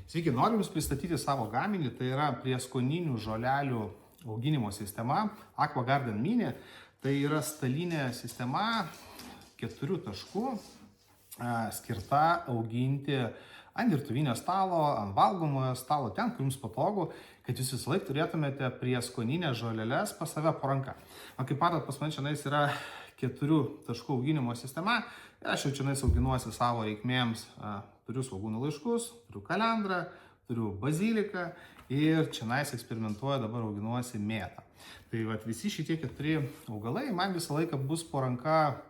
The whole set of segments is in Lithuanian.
Sveiki, noriu Jums pristatyti savo gaminį, tai yra prieskoninių žolelių auginimo sistema AquaGarden Mini. Tai yra stalinė sistema 4 taškų skirta auginti ant virtuvinio stalo, ant valgomojo stalo, ten, kur Jums patogu, kad Jūs visą laiką turėtumėte prieskoninės žoleles pas save po ranka. O kaip matot, pas mane čia yra 4 taškų auginimo sistema ir aš jau čia auginuosi savo reikmėms. Turiu svogūnų laiškus, turiu kalendrą, turiu baziliką ir čia eksperimentuoju, dabar auginuosi mėtą. Tai visi šitie 4 augalai man visą laiką bus po ranka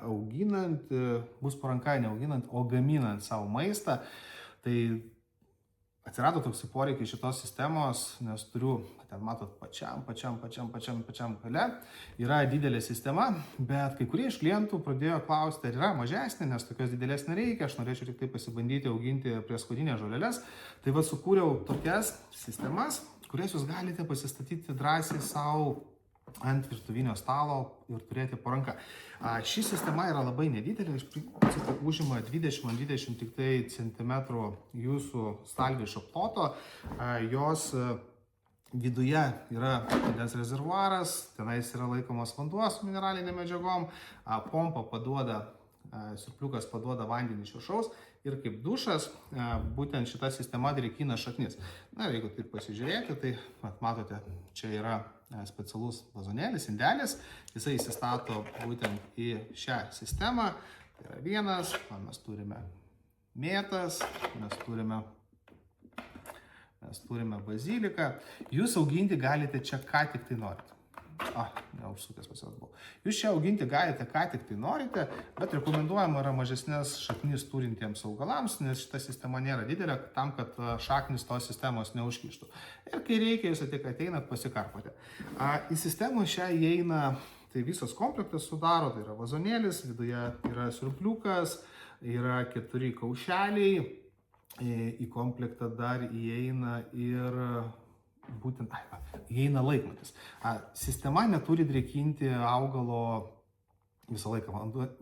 auginant, neauginant, o gaminant savo maistą. Tai atsirado toks poreikis šitos sistemos, nes turiu, ten matot, pačiam gale yra didelė sistema, bet kai kurie iš klientų pradėjo klausti, ar yra mažesnė, nes tokios didelės nereikia, aš norėčiau tik tai pasibandyti auginti prieskoninės žoleles. Tai sukūriau tokias sistemas, kurias Jūs galite pasistatyti drąsiai savo ant virtuvinio stalo ir turėti po ranka. Ši sistema yra labai nedidelė, iš principo užima 20 tik tai centimetrų jūsų stalviršio ploto. Jos viduje yra vandens rezervuaras, tenais yra laikomas vanduo su mineralinėm medžiagom, pompa paduoda, siurbliukas paduoda vandenį iš viršaus ir kaip dušas būtent šita sistema drėkina šaknis. Na, jeigu taip pasižiūrėti, tai matote, čia yra specialus vazonėlis, indelis, jisai įsistato būtent į šią sistemą. Tai yra vienas, mes turime mėtas, mes turime baziliką. Jūs auginti galite čia ką tik tai norite. Neužsukęs pas juos buvau. Jūs čia auginti galite ką tik tai norite, bet rekomenduojama yra mažesnės šaknis turintiems augalams, nes šita sistema nėra didelė, tam, kad šaknis tos sistemos neužkištų. Ir kai reikia, Jūs tik ateinat, pasikarpote. Į sistemą šią įeina, tai visas komplektas sudaro, tai yra vazonėlis, viduje yra siurbliukas, yra 4 kaušeliai, į komplektą dar įeina ir įeina laikmatis. Sistema neturi drėkinti augalo visą laiką.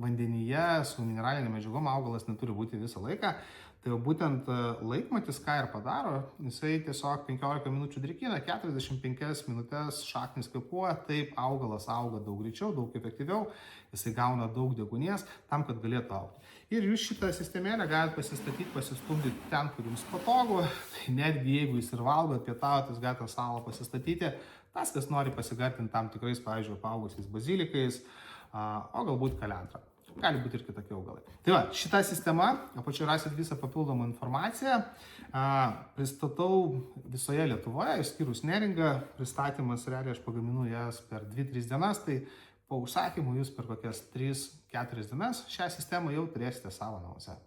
Vandenyje su mineralinė medžiagom augalas neturi būti visą laiką. Tai būtent laikmatis ką ir padaro, jisai tiesiog 15 minučių drėkina, 45 minutės šaknis kvėpuoja, taip augalas auga daug greičiau, daug efektyviau, jisai gauna daug deguonies tam, kad galėtų augti. Ir Jūs šitą sistemėlę galite pasistatyti, pasistumdyti ten, kur Jums patogu. Tai netgi jeigu Jūs ir valgot, pietaujat, Jūs galite salą pasistatyti. Tas, kas nori pasigartinti tam tikrais, pavyzdžiui, paaugusiais bazilikais, o galbūt kalendrą. Gali būti ir kitokie augalai. Tai šita sistema, apačioje rasit visą papildomą informaciją. Pristatau visoje Lietuvoje, išskyrus Neringą. Pristatymas realiai aš pagaminu jas per 2-3 dienas, tai po užsakymų Jūs per kokias 3-4 dienas šią sistemą jau turėsite savo namuose.